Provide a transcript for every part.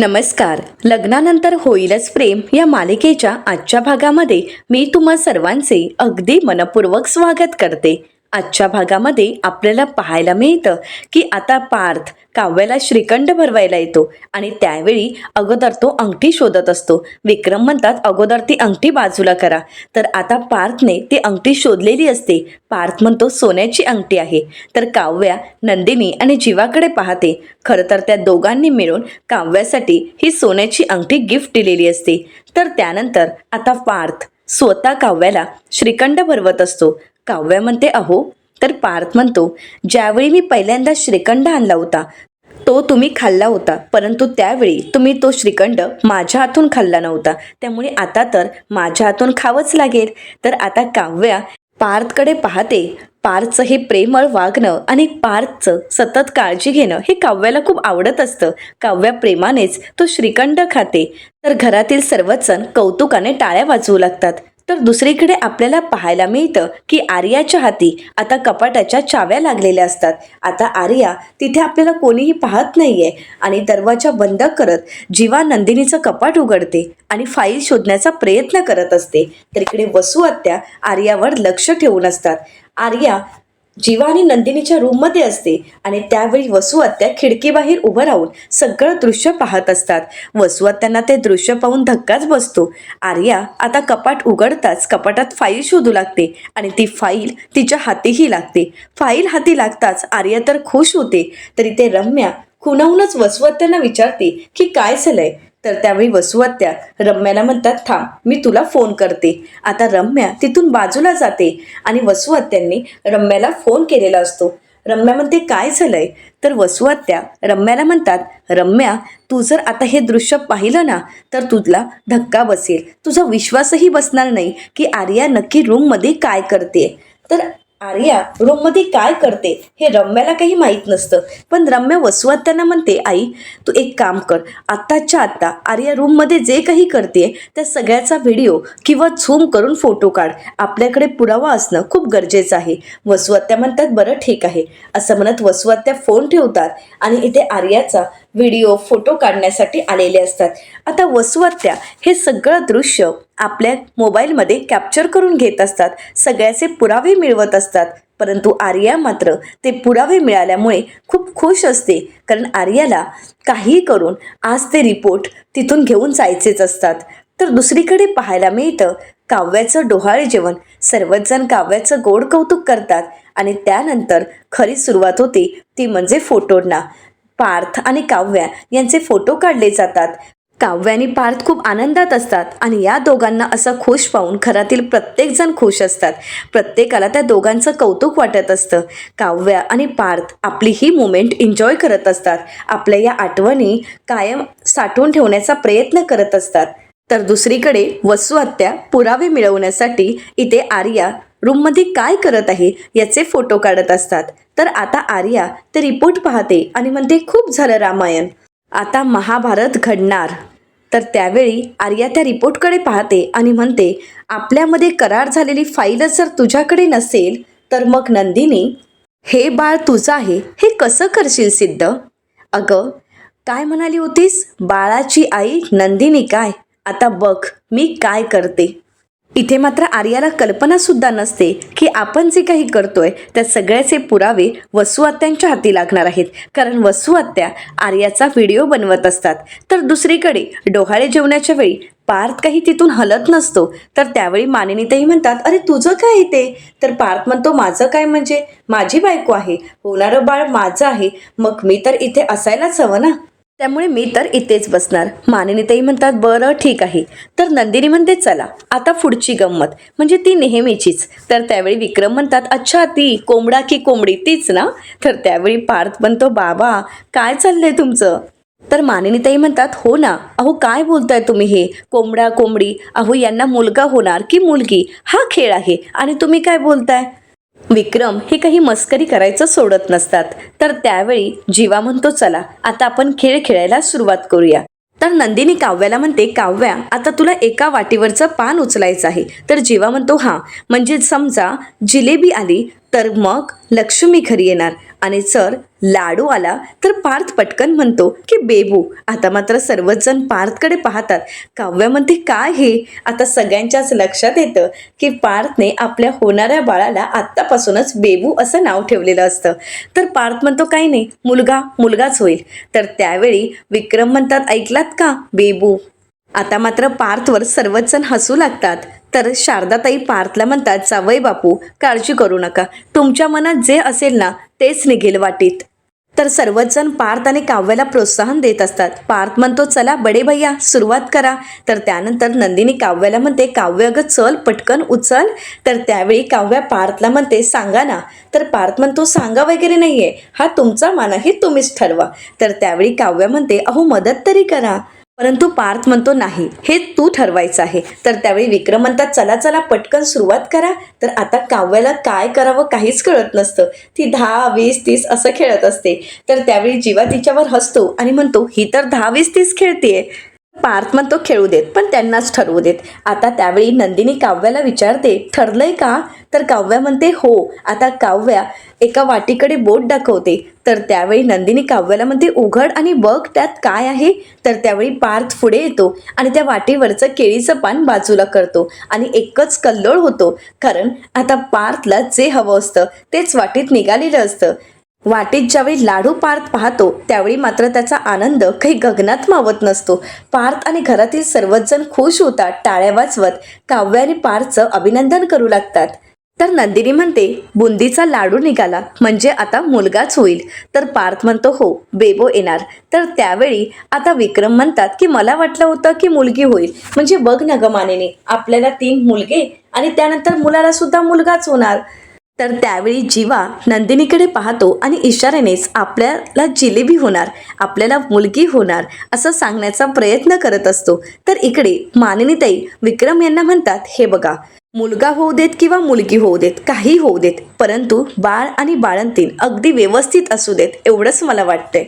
नमस्कार. लग्नानंतर होईलच प्रेम या मालिकेच्या आजच्या भागामध्ये मी तुम्हा सर्वांचे अगदी मनपूर्वक स्वागत करते. आजच्या भागामध्ये आपल्याला पाहायला मिळतं की आता पार्थ काव्याला श्रीखंड भरवायला येतो आणि त्यावेळी अगोदर तो अंगठी शोधत असतो. विक्रम म्हणतात अगोदर ती अंगठी बाजूला करा. तर आता पार्थने ती अंगठी शोधलेली असते. पार्थ म्हणतो सोन्याची अंगठी आहे. तर काव्या नंदिनी आणि जीवाकडे पाहते. खरं तर त्या दोघांनी मिळून काव्यासाठी ही सोन्याची अंगठी गिफ्ट दिलेली असते. तर त्यानंतर आता पार्थ स्वतः काव्याला श्रीखंड भरवत असतो. काव्या म्हणते अहो. तर पार्थ म्हणतो ज्यावेळी मी पहिल्यांदा श्रीखंड आणला होता तो तुम्ही खाल्ला होता, परंतु त्यावेळी तुम्ही तो श्रीखंड माझ्या हातून खाल्ला नव्हता, त्यामुळे आता तर माझ्या हातून खावंच लागेल. तर आता काव्या पार्थकडे पाहते. पार्थचं हे प्रेमळ वागणं आणि पार्थचं सतत काळजी घेणं हे काव्याला खूप आवडत असतं. काव्या प्रेमानेच तो श्रीखंड खाते. तर घरातील सर्वच जण कौतुकाने टाळ्या वाजवू लागतात. तर दुसरीकडे आपल्याला पाहायला मिळतं की आर्याच्या हाती आता कपाटाच्या चाव्या लागलेल्या असतात. आता आर्या तिथे आपल्याला कोणीही पाहत नाहीये आणि दरवाजा बंद करत जीवा नंदिनीचं कपाट उघडते आणि फाईल शोधण्याचा प्रयत्न करत असते. तर इकडे वसू आत्या आर्यावर लक्ष ठेवून असतात. आर्या जीवा आणि नंदिनीच्या रूममध्ये असते आणि त्यावेळी वसू आत्या खिडकीबाहेर उभं राहून सगळं दृश्य पाहत असतात. वसू आत्यांना ते दृश्य पाहून धक्काच बसतो. आर्या आता कपाट उघडताच कपाटात फाईल शोधू लागते आणि ती फाईल तिच्या हातीही लागते. फाईल हाती लागताच आर्या तर खुश होते. तरी ते रम्या खुणावूनच वसू आत्यांना विचारते की काय झालंय. तर त्यावेळी वसू आत्या रम्याला म्हणतात थांब मी तुला फोन करते. आता रम्या तिथून बाजूला जाते आणि वसू आत्यांनी रम्याला फोन केलेला असतो. रम्या म्हणते काय झालंय. तर वसू आत्या रम्याला म्हणतात रम्या तू जर आता हे दृश्य पाहिलं ना तर तुला धक्का बसेल. तुझा विश्वासही बसणार नाही की आर्या नक्की रूममध्ये काय करते. तर आर्या रूममध्ये काय करते हे रम्याला काही माहीत नसतं. पण रम्या वसू आत्यांना म्हणते आई तू एक काम कर, आत्ताच्या आत्ता आर्या रूममध्ये जे काही करते त्या सगळ्याचा व्हिडिओ किंवा झूम करून फोटो काढ. आपल्याकडे पुरावा असणं खूप गरजेचं आहे. वसू आत्या म्हणतात बरं ठीक आहे. असं म्हणत वसू आत्या फोन ठेवतात आणि इथे आर्याचा व्हिडिओ फोटो काढण्यासाठी आलेले असतात. आता वसू आत्या हे सगळं दृश्य आपल्या मोबाईलमध्ये कॅप्चर करून घेत असतात. सगळ्याचे पुरावे मिळवत असतात. परंतु आर्या मात्र ते पुरावे मिळाल्यामुळे खूप खुश असते. कारण आर्याला काही करून आज ते रिपोर्ट तिथून घेऊन जायचेच असतात. तर दुसरीकडे पाहायला मिळतं काव्याचं डोहाळे जेवण. सर्वच जण काव्याचं गोड कौतुक करतात आणि त्यानंतर खरी सुरुवात होते ती म्हणजे फोटोंना. पार्थ आणि काव्या यांचे फोटो काढले जातात. काव्या आणि पार्थ खूप आनंदात असतात आणि या दोघांना असं खुश पाहून घरातील प्रत्येक जण खुश असतात. प्रत्येकाला त्या दोघांचं कौतुक वाटत असतं. काव्या आणि पार्थ आपली ही मुमेंट एन्जॉय करत असतात. आपल्या या आठवणी कायम साठवून ठेवण्याचा प्रयत्न करत असतात. तर दुसरीकडे वसू आत्या पुरावे मिळवण्यासाठी इथे आर्या रूममध्ये काय करत आहे याचे फोटो काढत असतात. तर आता आर्या ते रिपोर्ट पाहते आणि म्हणते खूप झालं रामायण, आता महाभारत घडणार. तर त्यावेळी आर्या त्या रिपोर्टकडे पाहते आणि म्हणते आपल्यामध्ये करार झालेली फाईलच जर तुझ्याकडे नसेल तर मग नंदिनी हे बाळ तुझं आहे हे कसं करशील सिद्ध. अगं काय म्हणाली होतीस, बाळाची आई नंदिनी काय. आता बघ मी काय करते. इथे मात्र आर्याला कल्पनासुद्धा नसते की आपण जे काही करतोय त्या सगळ्याचे पुरावे वसू आत्यांच्या हाती लागणार आहेत. कारण वसू आत्या आर्याचा व्हिडिओ बनवत असतात. तर दुसरीकडे डोहाळे जेवणाच्या वेळी पार्थ काही तिथून हलत नसतो. तर त्यावेळी मानिनीताई म्हणतात अरे तुझं काय इथे. तर पार्थ म्हणतो माझं काय म्हणजे माझी बायको आहे, होणारं बाळ माझं आहे, मग मी तर इथे असायलाच हवं ना, त्यामुळे मी तर इथेच बसणार. मानिनीताई म्हणतात बरं ठीक आहे. तर नंदिनी म्हणते चला आता पुढची गंमत म्हणजे ती नेहमीचीच. तर त्यावेळी विक्रम म्हणतात अच्छा ती कोंबडा की कोंबडी तीच ना. तर त्यावेळी पार्थ म्हणतो बाबा काय चाललंय तुमचं. तर मानिनीताई म्हणतात हो ना अहो काय बोलताय तुम्ही, हे कोंबडा कोंबडी अहो यांना मुलगा होणार की मुलगी हा खेळ आहे आणि तुम्ही काय बोलताय. विक्रम हे काही मस्करी करायचं सोडत नसतात. तर त्यावेळी जीवा म्हणतो चला आता आपण खेळ खेळायला सुरुवात करूया. तर नंदिनी काव्याला म्हणते काव्या आता तुला एका वाटीवरचं पान उचलायचं आहे. तर जीवा म्हणतो हां म्हणजे समजा जिलेबी आली तर मग लक्ष्मी घरी येणार आणि जर लाडू आला तर पार्थ पटकन म्हणतो की बेबू. आता मात्र सर्वच जण पार्थकडे पाहतात. काव्या म्हणते काय हे. आता सगळ्यांच्याच लक्षात येतं की पार्थने आपल्या होणाऱ्या बाळाला आत्तापासूनच बेबू असं नाव ठेवलेलं असतं. तर पार्थ म्हणतो काही नाही, मुलगाच होईल. तर त्यावेळी विक्रम म्हणतात ऐकलात का, बेबू. आता मात्र पार्थवर सर्वच जण हसू लागतात. तर शारदाताई पार्थला म्हणतात जावई बापू काळजी करू नका, तुमच्या मनात जे असेल ना तेच निघेल वाटीत. तर सर्वच जण पार्थ आणि काव्याला प्रोत्साहन देत असतात. पार्थ म्हणतो चला बडे भैया सुरुवात करा. तर त्यानंतर नंदिनी काव्याला म्हणते काव्य अगं चल पटकन उचल. तर त्यावेळी काव्या पार्थला म्हणते सांगा ना. तर पार्थ म्हणतो सांगा वगैरे नाहीये, हा तुमचा मान आहे, तुम्हीच ठरवा. तर त्यावेळी काव्या म्हणते अहो मदत तरी करा. परंतु पार्थ म्हणतो नाही, हे तू ठरवायचं आहे. तर त्यावेळी विक्रम म्हणतात चला चला पटकन सुरुवात करा. तर आता काव्याला काय करावं काहीच कळत नसतं. ती 10, 20, 30 असं खेळत असते. तर त्यावेळी जीवा तिच्यावर हसतो आणि म्हणतो ही तर 10, 20, 30 खेळतीये. पार्थ म्हणतो खेळू देत पण त्यांनाच ठरवू देत. आता त्यावेळी नंदिनी काव्याला विचारते ठरलंय का. तर काव्या म्हणते हो. आता काव्या एका वाटीकडे बोट दाखवते. तर त्यावेळी नंदिनी काव्याला म्हणते उघड आणि बघ त्यात काय आहे. तर त्यावेळी पार्थ पुढे येतो आणि त्या वाटीवरचं केळीचं पान बाजूला करतो आणि एकच कल्लोळ होतो. कारण आता पार्थला जे हवं असतं तेच वाटीत निघालेलं असतं. वाटीत ज्यावेळी लाडू पार्थ पाहतो त्यावेळी मात्र त्याचा आनंद काही गगनात मावत नसतो. पार्थ आणि घरातील सर्वच जण खुश होतात. टाळ्या वाजवत काव्य आणि पार्थचं अभिनंदन करू लागतात. तर नंदिनी म्हणते बुंदीचा लाडू निघाला म्हणजे आता मुलगाच होईल. तर पार्थ म्हणतो हो बेबो येणार. तर त्यावेळी आता विक्रम म्हणतात की मला वाटलं होतं की मुलगी होईल. म्हणजे बघ ना ग मानेने, आपल्याला 3 मुलगे आणि त्यानंतर मुलाला सुद्धा मुलगाच होणार. तर त्यावेळी जीवा नंदिनीकडे पाहतो आणि इशाऱ्यानेच आपल्याला जिलेबी होणार, आपल्याला मुलगी होणार असं सांगण्याचा प्रयत्न करत असतो. तर इकडे मानिनीताई विक्रम यांना म्हणतात हे बघा, मुलगा होऊ देत किंवा मुलगी होऊ देत, काही होऊ देत, परंतु बाळ आणि बाळंतीण अगदी व्यवस्थित असू देत एवढंच मला वाटतंय.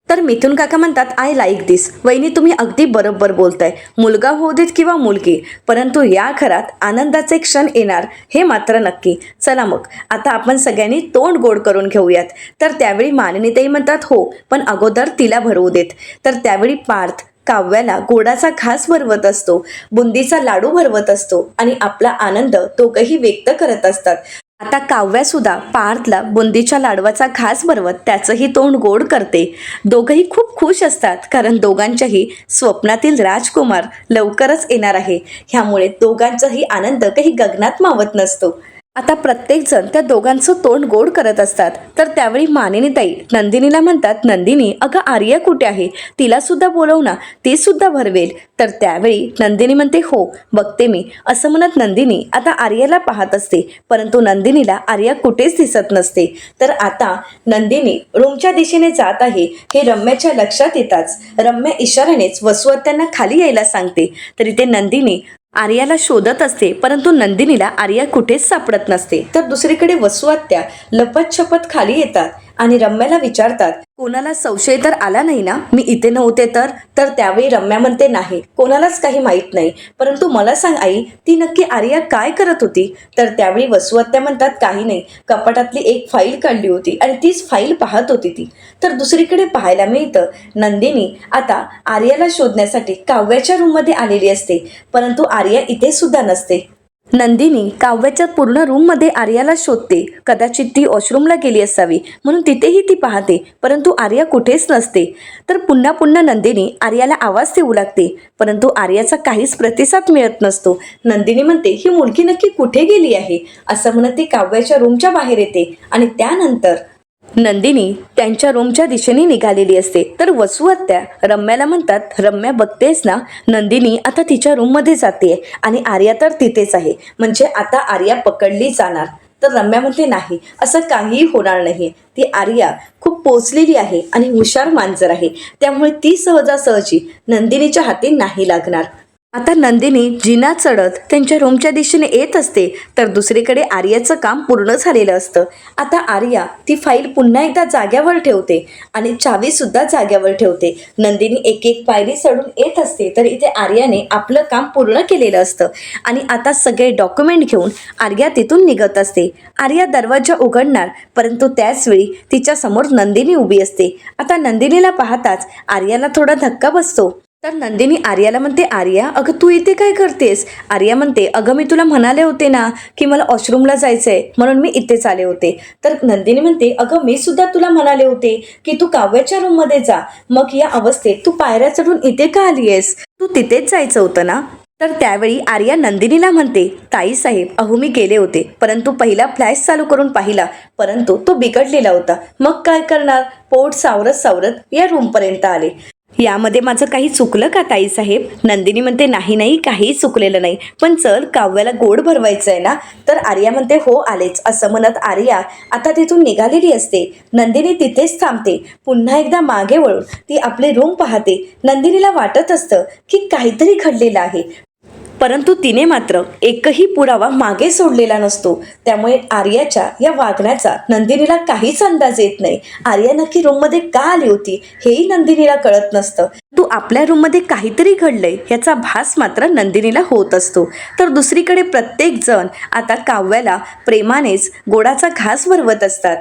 तर मिथुन काका म्हणतात आय लाईक दिस. वहिनी तुम्ही अगदी बरोबर बोलताय. मुलगा होऊ देत किंवा मुलगी, परंतु या घरात आनंदाचे क्षण येणार हे मात्र नक्की. चला मग आता आपण सगळ्यांनी तोंड गोड करून घेऊयात. तर त्यावेळी मानिनीताई म्हणतात हो पण अगोदर तिला भरवू देत. तर त्यावेळी पार्थ काव्याला गोडाचा घास भरवत असतो, बुंदीचा लाडू भरवत असतो आणि आपला आनंद दोघंही व्यक्त करत असतात. आता काव्या सुद्धा पार्थला बुंदीच्या लाडवाचा घास भरवत त्याचंही तोंड गोड करते. दोघंही खूप खुश असतात कारण दोघांच्याही स्वप्नातील राजकुमार लवकरच येणार आहे. ह्यामुळे दोघांचाही आनंद काही गगनात मावत नसतो. आता प्रत्येकजण त्या दोघांचं तोंड गोड करत असतात. तर त्यावेळी मानिनीताई नंदिनीला म्हणतात नंदिनी अगं आर्या कुठे आहे, तिला सुद्धा बोलव ना, ती सुद्धा भरवेल. तर त्यावेळी नंदिनी म्हणते हो बघते मी असं म्हणत नंदिनी आता आर्याला पाहत असते. परंतु नंदिनीला आर्या कुठेच दिसत नसते. तर आता नंदिनी रूमच्या दिशेने जात आहे हे रम्याच्या लक्षात येताच रम्या इशाऱ्यानेच वसुहत्यांना खाली यायला सांगते. तर इथे नंदिनी आर्याला शोधत असते परंतु नंदिनीला आर्या कुठेच सापडत नसते. तर दुसरीकडे वसुहत्या लपत छपत खाली येतात आणि रम्याला विचारतात कोणाला संशय तर आला नाही ना मी इथे नव्हते तर. तर त्यावेळी रम्या म्हणते नाही कोणालाच काही माहीत नाही, परंतु मला सांग आई ती नक्की आर्या काय करत होती. तर त्यावेळी वसुहत्या म्हणतात काही नाही, कपाटातली एक फाईल काढली होती आणि तीच फाईल पाहत होती ती. तर दुसरीकडे पाहायला मिळतं नंदिनी आता आर्याला शोधण्यासाठी काव्याच्या रूममध्ये आलेली असते, परंतु आर्या इथे सुद्धा नसते. नंदिनी काव्याच्या पूर्ण रूममध्ये आर्याला शोधते. कदाचित ती वॉशरूमला गेली असावी म्हणून तिथेही ती पाहते, परंतु आर्या कुठेच नसते. तर पुन्हा पुन्हा नंदिनी आर्याला आवाज देऊ लागते, परंतु आर्याचा काहीच प्रतिसाद मिळत नसतो. नंदिनी म्हणते ही मुलगी नक्की कुठे गेली आहे असं म्हणत ती काव्याच्या रूमच्या बाहेर येते आणि त्यानंतर नंदिनी त्यांच्या रूमच्या दिशेने निघालेली असते. तर वसुहत्या रम्याला म्हणतात रम्या बघतेस ना नंदिनी आता तिच्या रूममध्ये जाते आणि आर्या तर तिथेच आहे, म्हणजे आता आर्या पकडली जाणार. तर रम्या म्हणते नाही असं काहीही होणार नाही, ती आर्या खूप पोचलेली आहे आणि हुशार मांजर आहे, त्यामुळे ती सहजासहजी नंदिनीच्या हाती नाही लागणार. आता नंदिनी जिना चढत त्यांच्या रूमच्या दिशेने येत असते, तर दुसरीकडे आर्याचं काम पूर्ण झालेलं असतं. आता आर्या ती फाईल पुन्हा एकदा जाग्यावर ठेवते आणि चावीसुद्धा जाग्यावर ठेवते. नंदिनी एक एक पायरी चढून येत असते, तर इथे आर्याने आपलं काम पूर्ण केलेलं असतं आणि आता सगळे डॉक्युमेंट घेऊन आर्या तिथून निघत असते. आर्या दरवाजा उघडणार, परंतु त्याचवेळी तिच्यासमोर नंदिनी उभी असते. आता नंदिनीला पाहताच आर्याला थोडा धक्का बसतो. तर नंदिनी आर्याला म्हणते, आर्या अगं तू इथे काय करतेस? आर्या म्हणते, अगं मी तुला म्हणाले होते ना की मला वॉशरूमला जायचंय, म्हणून मी इथेच आले होते. तर नंदिनी म्हणते, अगं मी सुद्धा तुला म्हणाले होते की तू काव्याच्या रूममध्ये जा, मग या अवस्थेत तू पायऱ्या चढून इथे का आली आहेस? तू तिथेच जायचं होतं ना? तर त्यावेळी आर्या नंदिनीला म्हणते, ताई साहेब अहो मी गेले होते, परंतु पहिला फ्लॅश चालू करून पाहिला, परंतु तो बिघडलेला होता. मग काय करणार? पोट सावरत सावरत या रूमपर्यंत आले. यामध्ये माझं काही चुकलं का ताई साहेब? नंदिनी म्हणते, नाही नाही काहीही चुकलेलं नाही, पण चल काव्याला गोड भरवायचं आहे ना? तर आर्या म्हणते, हो आलेच. असं म्हणत आर्या आता तिथून निघालेली असते. नंदिनी तिथेच थांबते. पुन्हा एकदा मागे वळून ती आपली रूम पाहते. नंदिनीला वाटत असतं की काहीतरी घडलेलं आहे, परंतु तिने मात्र एकही पुरावा मागे सोडलेला नसतो. त्यामुळे आर्याच्या या वागण्याचा नंदिनीला काहीच अंदाज येत नाही. आर्या नक्की रूममध्ये का आली होती हेही नंदिनीला कळत नसतं. तू आपल्या रूममध्ये काहीतरी घडलंय याचा भास मात्र नंदिनीला होत असतो. तर दुसरीकडे प्रत्येक जण आता काव्याला प्रेमानेच गोडाचा घास भरवत असतात.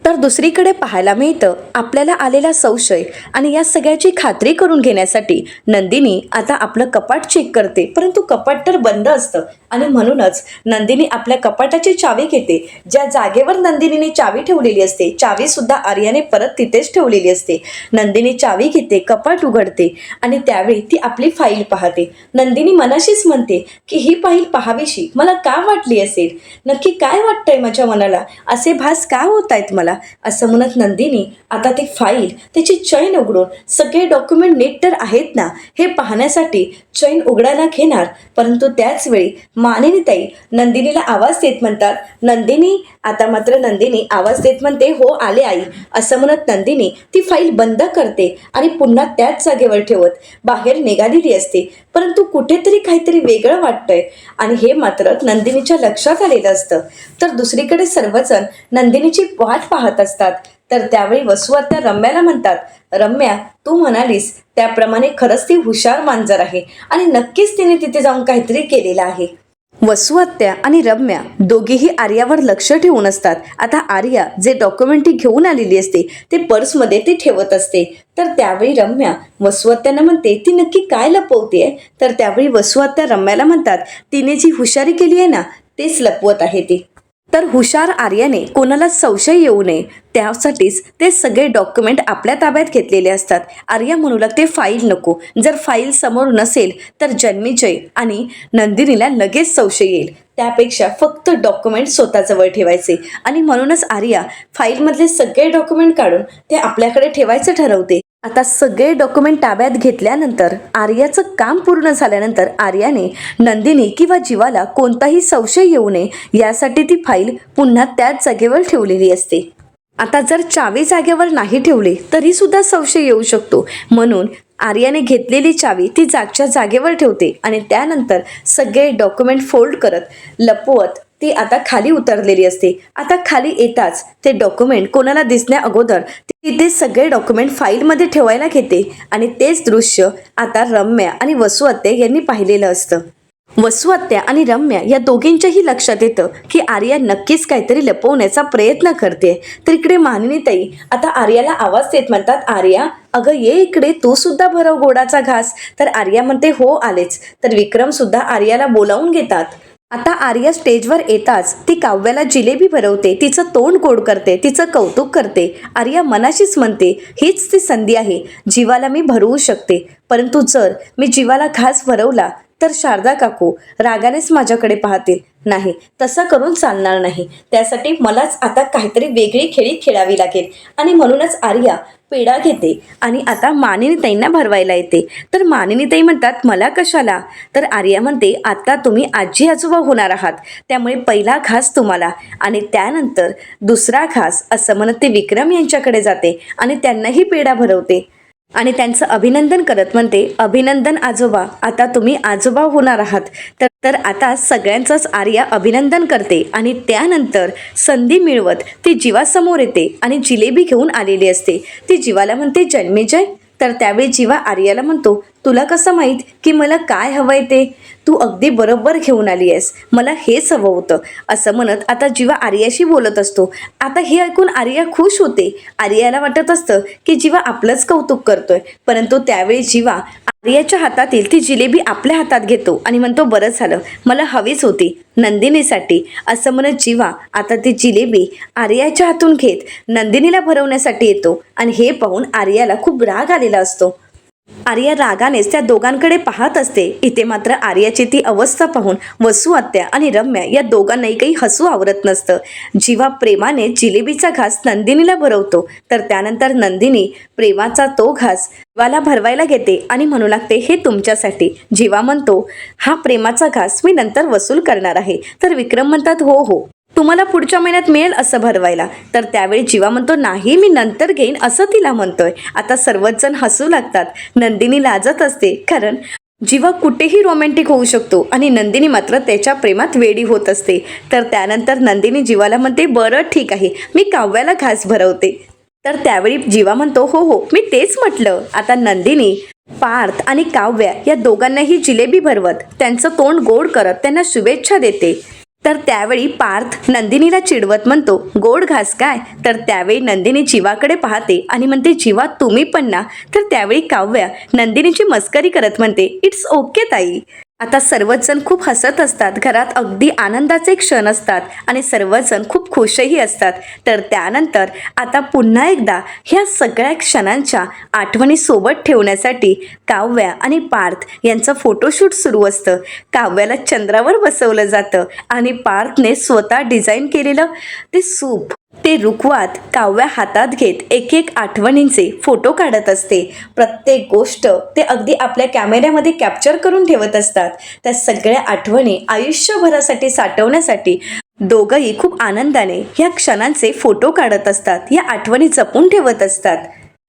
तर दुसरीकडे पाहायला मिळतं आपल्याला आलेला संशय आणि या सगळ्याची खात्री करून घेण्यासाठी नंदिनी आता आपलं कपाट चेक करते, परंतु कपाट तर बंद असतं आणि म्हणूनच नंदिनी आपल्या कपाटाची चावी घेते. ज्या जागेवर नंदिनीने चावी ठेवलेली असते, चावी सुद्धा आर्याने परत तिथेच ठेवलेली असते. नंदिनी चावी घेते, कपाट उघडते आणि त्यावेळी ती आपली फाईल पाहते. नंदिनी मनाशीच म्हणते की ही फाईल पाहावीशी मला का वाटली असेल? नक्की काय वाटतंय माझ्या मनाला? असे भास का होत आहेत मला? असं म्हणत नंदिनी आता ती फाईल त्याची चैन उघडून सगळे डॉक्युमेंट नीट तर आहेत ना हे पाहण्यासाठी चैन उघडायला घेणार, परंतु त्याच वेळी मानिनीताई नंदिनीला आवाज देत म्हणतात, नंदिनी. आता मात्र नंदिनी आवाज देत म्हणते, हो आले आई. असं म्हणत नंदिनी ती फाईल बंद करते आणि पुन्हा त्याच जागेवर ठेवत बाहेर निघालेली असते. परंतु कुठेतरी काहीतरी वेगळं वाटतंय आणि हे मात्र नंदिनीच्या लक्षात आलेलं असतं. तर दुसरीकडे सर्वजण नंदिनीची वाट पाहत असतात. तर त्यावेळी वसू आत्या रम्याला म्हणतात, रम्या तू म्हणालीस त्याप्रमाणे खरंच ती हुशार मांजर आहे आणि नक्कीच तिने तिथे जाऊन काहीतरी केलेलं आहे. वसू आत्या आणि रम्या दोघेही आर्यावर लक्ष ठेवून असतात. आता आर्या जे डॉक्युमेंट ती घेऊन आलेली असते ते पर्समध्ये ती ठेवत असते. तर त्यावेळी रम्या वसू आत्यांना म्हणते, ती नक्की काय लपवते? तर त्यावेळी वसू आत्या रम्याला म्हणतात, तिने जी हुशारी केली आहे ना तेच लपवत आहे ती. तर हुशार आर्याने कोणाला संशय येऊ नये त्यासाठीच ते सगळे डॉक्युमेंट आपल्या ताब्यात घेतलेले असतात. आर्या म्हणू लागते, फाईल नको. जर फाईल समोर नसेल तर जन्मीजय आणि नंदिनीला लगेच संशय येईल. त्यापेक्षा फक्त डॉक्युमेंट स्वतःजवळ ठेवायचे आणि म्हणूनच आर्या फाईलमधले सगळे डॉक्युमेंट काढून ते आपल्याकडे ठेवायचं ठरवते. आता सगळे डॉक्युमेंट ताब्यात घेतल्यानंतर आर्याचं काम पूर्ण झाल्यानंतर आर्याने नंदिनी किंवा जीवाला कोणताही संशय येऊ नये यासाठी ती फाईल पुन्हा त्याच जागेवर ठेवलेली असते. आता जर चावी जागेवर नाही ठेवली तरी सुद्धा संशय येऊ शकतो, म्हणून आर्याने घेतलेली चावी ती जागच्या जागेवर ठेवते आणि त्यानंतर सगळे डॉक्युमेंट फोल्ड करत लपवत ती आता खाली उतरलेली असते. आता खाली येताच ते डॉक्युमेंट कोणाला दिसण्या अगोदर ती ते सगळे डॉक्युमेंट फाईलमध्ये ठेवायला घेते आणि तेच दृश्य आता रम्या आणि वसू आत्या यांनी पाहिलेलं असतं. वसू आत्या आणि रम्या या दोघींच्याही लक्षात येतं की आर्या नक्कीच काहीतरी लपवण्याचा प्रयत्न करते. तर इकडे मानिनीताई आता आर्याला आवाज देत म्हणतात, आर्या अगं ये इकडे, तू सुद्धा भरव गोडाचा घास. तर आर्या म्हणते, हो आलेच. तर विक्रम सुद्धा आर्याला बोलावून घेतात. आता आर्या स्टेजवर येताच ती काव्याला जिलेबी भरवते, तिचं तोंड गोड करते, तिचं कौतुक करते. आर्या मनाशीच म्हणते, हीच ती संधी आहे, जीवाला मी भरवू शकते. परंतु जर मी जीवाला घास भरवला तर शारदा काकू रागानेच माझ्याकडे पाहतील. नाही, तसं करून चालणार नाही. त्यासाठी मलाच आता काहीतरी वेगळी खेळी खेळावी लागेल आणि म्हणूनच आर्या पेढा घेते आणि आता मानिनीताईंना भरवायला येते. तर मानिनीताई म्हणतात, मला कशाला? तर आर्या म्हणते, आता तुम्ही आजी आजोबा होणार आहात, त्यामुळे पहिला घास तुम्हाला आणि त्यानंतर दुसरा घास. असं म्हणत ते विक्रम यांच्याकडे जाते आणि त्यांनाही पेढा भरवते. आणि त्यांचं अभिनंदन करत म्हणते, अभिनंदन आजोबा, आता तुम्ही आजोबा होणार आहात. तर तर आता सगळ्यांचंच आर्या अभिनंदन करते आणि त्यानंतर संधी मिळवत ती जीवासमोर येते आणि जिलेबी घेऊन आलेली असते. ती जीवाला म्हणते, जन्मेजय. तर त्यावेळी जीवा आर्याला म्हणतो, तुला कसं माहीत की मला काय हवंय ते? तू अगदी बरोबर घेऊन आली आहेस, मला हेच हवं होतं, असं म्हणत आता जीवा आर्याशी बोलत असतो. आता हे ऐकून आर्या खुश होते. आर्याला वाटत असतं की जीवा आपलंच कौतुक करतोय, परंतु त्यावेळी जीवा आर्याच्या हातातील ती जिलेबी आपल्या हातात घेतो आणि म्हणतो, बरं झालं, मला हवीच होती नंदिनीसाठी, असं म्हणत जीवा आता ती जिलेबी आर्याच्या हातून घेत नंदिनीला भरवण्यासाठी येतो. आणि हे पाहून आर्याला खूप राग आलेला असतो. आर्या रागानेच त्या दोघांकडे पाहत असते. इथे मात्र आर्याची ती अवस्था पाहून वसू आत्या आणि रम्या या दोघांनाही काही हसू आवरत नसतं. जीवा प्रेमाने जिलेबीचा घास नंदिनीला भरवतो, तर त्यानंतर नंदिनी प्रेमाचा तो घास जीवाला भरवायला घेते आणि म्हणू लागते, हे तुमच्यासाठी. जीवा म्हणतो, हा प्रेमाचा घास मी नंतर वसूल करणार आहे. तर विक्रम म्हणतात, हो हो, तुम्हाला पुढच्या महिन्यात मिळेल असं भरवायला. तर त्यावेळी जीवा म्हणतो, नाही, मी नंतर घेईन असं तिला म्हणतोय. आता सर्वच जण हसू लागतात. नंदिनी लाजत असते, कारण जीवा कुठेही रोमॅन्टिक होऊ शकतो आणि नंदिनी मात्र त्याच्या प्रेमात वेडी होत असते. तर त्यानंतर नंदिनी जीवाला म्हणते, बरं ठीक आहे, मी काव्याला घास भरवते. तर त्यावेळी जीवा म्हणतो, हो हो, मी तेच म्हटलं. आता नंदिनी पार्थ आणि काव्या या दोघांनाही जिलेबी भरवत त्यांचं तोंड गोड करत त्यांना शुभेच्छा देते. तर त्यावेळी पार्थ नंदिनीला चिडवत म्हणतो, गोड घास काय? तर त्यावेळी नंदिनी जीवाकडे पाहते आणि म्हणते, जीवा तुम्ही पण ना? तर त्यावेळी काव्या नंदिनीची मस्करी करत म्हणते, इट्स ओके ताई. आता सर्वच जण खूप हसत असतात. घरात अगदी आनंदाचे क्षण असतात आणि सर्वजण खूप खुशही असतात. तर त्यानंतर आता पुन्हा एकदा ह्या सगळ्या क्षणांच्या आठवणी सोबत ठेवण्यासाठी काव्या आणि पार्थ यांचं फोटोशूट सुरू असतं. काव्याला चंद्रावर बसवलं जातं आणि पार्थने स्वतः डिझाईन केलेलं ते सूप, ते रुखवात काव्या हातात घेत एक एक आठवणींचे फोटो काढत असते. प्रत्येक गोष्ट ते अगदी आपल्या कॅमेऱ्यामध्ये कॅप्चर करून ठेवत असतात. त्या सगळ्या आठवणी आयुष्यभरासाठी साठवण्यासाठी दोघंही खूप आनंदाने या क्षणांचे फोटो काढत असतात, या आठवणी जपून ठेवत असतात.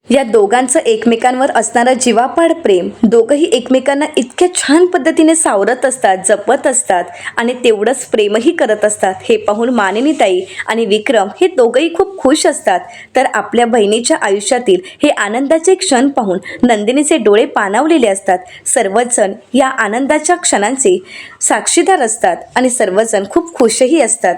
या दोघांचं एकमेकांवर असणारं जीवापाड प्रेम, दोघंही एकमेकांना इतक्या छान पद्धतीने सावरत असतात, जपत असतात आणि तेवढंच प्रेमही करत असतात. हे पाहून मानिनीताई आणि विक्रम हे दोघंही खूप खुश असतात. तर आपल्या बहिणीच्या आयुष्यातील हे आनंदाचे क्षण पाहून नंदिनीचे डोळे पाणावलेले असतात. सर्वजण या आनंदाच्या क्षणांचे साक्षीदार असतात आणि सर्वजण खूप खुशही असतात.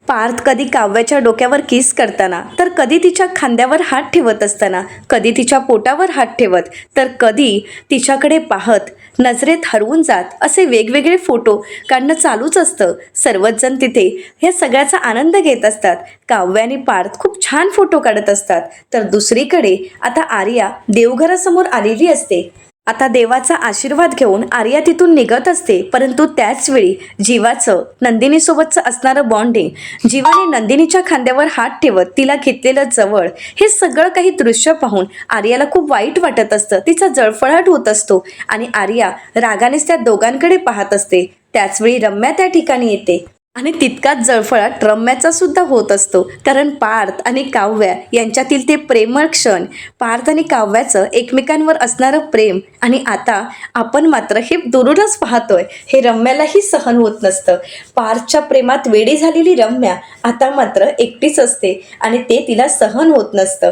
पार्थ कधी काव्याच्या डोक्यावर किस करताना, तर कधी तिच्या खांद्यावर हात ठेवत असताना, कधी तिच्या पोटावर हात ठेवत, तर कधी तिच्याकडे पाहत नजरेत हरवून जात, असे वेगवेगळे फोटो काढणं चालूच असतं. सर्वच जण तिथे ह्या सगळ्याचा आनंद घेत असतात. काव्य आणि पार्थ खूप छान फोटो काढत असतात. तर दुसरीकडे आता आर्या देवघरासमोर आलेली असते. आता देवाचा आशीर्वाद घेऊन आर्या तिथून निघत असते. परंतु त्याचवेळी जीवाचं नंदिनीसोबतचं असणारं बॉन्डिंग, जीवाने नंदिनीच्या खांद्यावर हात ठेवत तिला घेतलेलं जवळ, हे सगळं काही दृश्य पाहून आर्याला खूप वाईट वाटत असतं. तिचा जळफळाट होत असतो आणि आर्या रागानेच त्या दोघांकडे पाहत असते. त्याचवेळी रम्या त्या ठिकाणी येते आणि तितकाच जळफळाट रम्याचा सुद्धा होत असतो. कारण पार्थ आणि काव्या यांच्यातील ते प्रेमळ क्षण, पार्थ आणि काव्याचं एकमेकांवर असणारं प्रेम, आणि आता आपण मात्र हे दुरूनच पाहतोय. हे रम्यालाही सहन होत नसतं. पार्थच्या प्रेमात वेडी झालेली रम्या आता मात्र एकटीच असते आणि ते तिला सहन होत नसतं.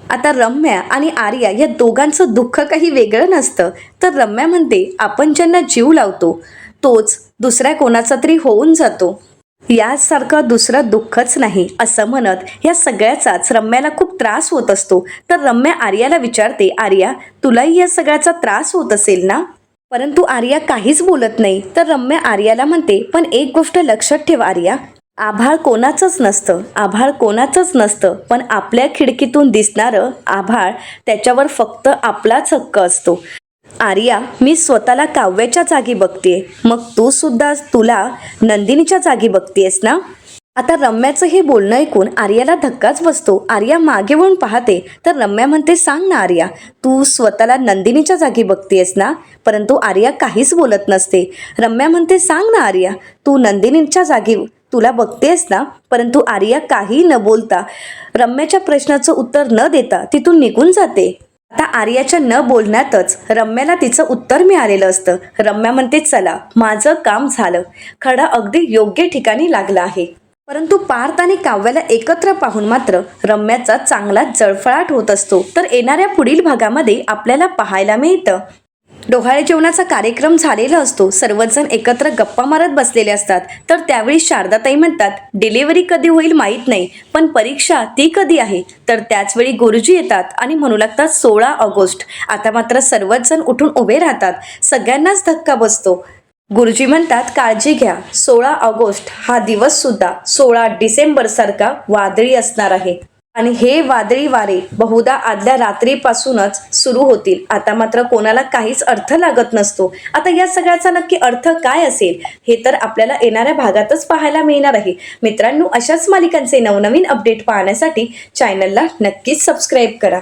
आता रम्या आणि आर्या या दोघांचं दुःख काही वेगळं नसतं. तर रम्या म्हणते, आपण ज्यांना जीव लावतो तोच दुसऱ्या कोणाचा तरी होऊन जातो, यासारखं दुसरं दुःखच नाही, असं म्हणत या सगळ्याचाच रम्याला खूप त्रास होत असतो. तर रम्या आर्याला विचारते, आर्या, तुलाही या सगळ्याचा त्रास होत असेल ना? परंतु आर्या काहीच बोलत नाही. तर रम्या आर्याला म्हणते, पण एक गोष्ट लक्षात ठेव आर्या, आभाळ कोणाचंच नसतं, आभाळ कोणाचंच नसतं, पण आपल्या खिडकीतून दिसणारं आभाळ, त्याच्यावर फक्त आपलाच हक्क असतो. आर्या, मी स्वतःला काव्याच्या जागी बघतेय, मग तू सुद्धा तुला नंदिनीच्या जागी बघतेयस ना? आता रम्याचं हे बोलणं ऐकून आर्याला धक्काच बसतो. आर्या मागे वळून पाहते. तर रम्या म्हणते, सांग ना आर्या, तू स्वतःला नंदिनीच्या जागी बघतेयस ना? परंतु आर्या काहीच बोलत नसते. रम्या म्हणते, सांग ना आर्या, तू नंदिनीच्या जागी तुला बघतेस ना? परंतु आर्या काही न बोलता, रम्याच्या प्रश्नाचं उत्तर न देता तिथून निघून जाते. आता आर्याच्या न बोलण्यातच रम्याला तिचं उत्तर मिळालेलं असतं. रम्या म्हणते, चला माझं काम झालं. खडा अगदी योग्य ठिकाणी लागला आहे. परंतु पार्थ आणि काव्याला एकत्र पाहून मात्र रम्याचा चांगलाच जळफळाट होत असतो. तर येणाऱ्या पुढील भागामध्ये आपल्याला पाहायला मिळतं, डोहाळे जेवणाचा कार्यक्रम झालेला असतो. सर्वजण एकत्र गप्पा मारत बसलेले असतात. तर त्यावेळी शारदाताई म्हणतात, डिलिव्हरी कधी होईल माहीत नाही, पण परीक्षा ती कधी आहे. तर त्याचवेळी गुरुजी येतात आणि म्हणू लागतात 16 ऑगस्ट. आता मात्र सर्वच जण उठून उभे राहतात. सगळ्यांनाच धक्का बसतो. गुरुजी म्हणतात, काळजी घ्या, 16 ऑगस्ट हा दिवस सुद्धा 16 डिसेंबर सारखा वादळी असणार आहे आणि हे वादळी वारे बहुधा आदल्या रात्रीपासूनच सुरू होतील. आता मात्र कोणाला काहीच अर्थ लागत नसतो. आता या सगळ्याचा नक्की अर्थ काय असेल हे तर आपल्याला येणाऱ्या भागातच पाहायला मिळणार आहे. मित्रांनो, अशाच मालिकांचे नवनवीन अपडेट पाहण्यासाठी चॅनलला नक्कीच सबस्क्राईब करा.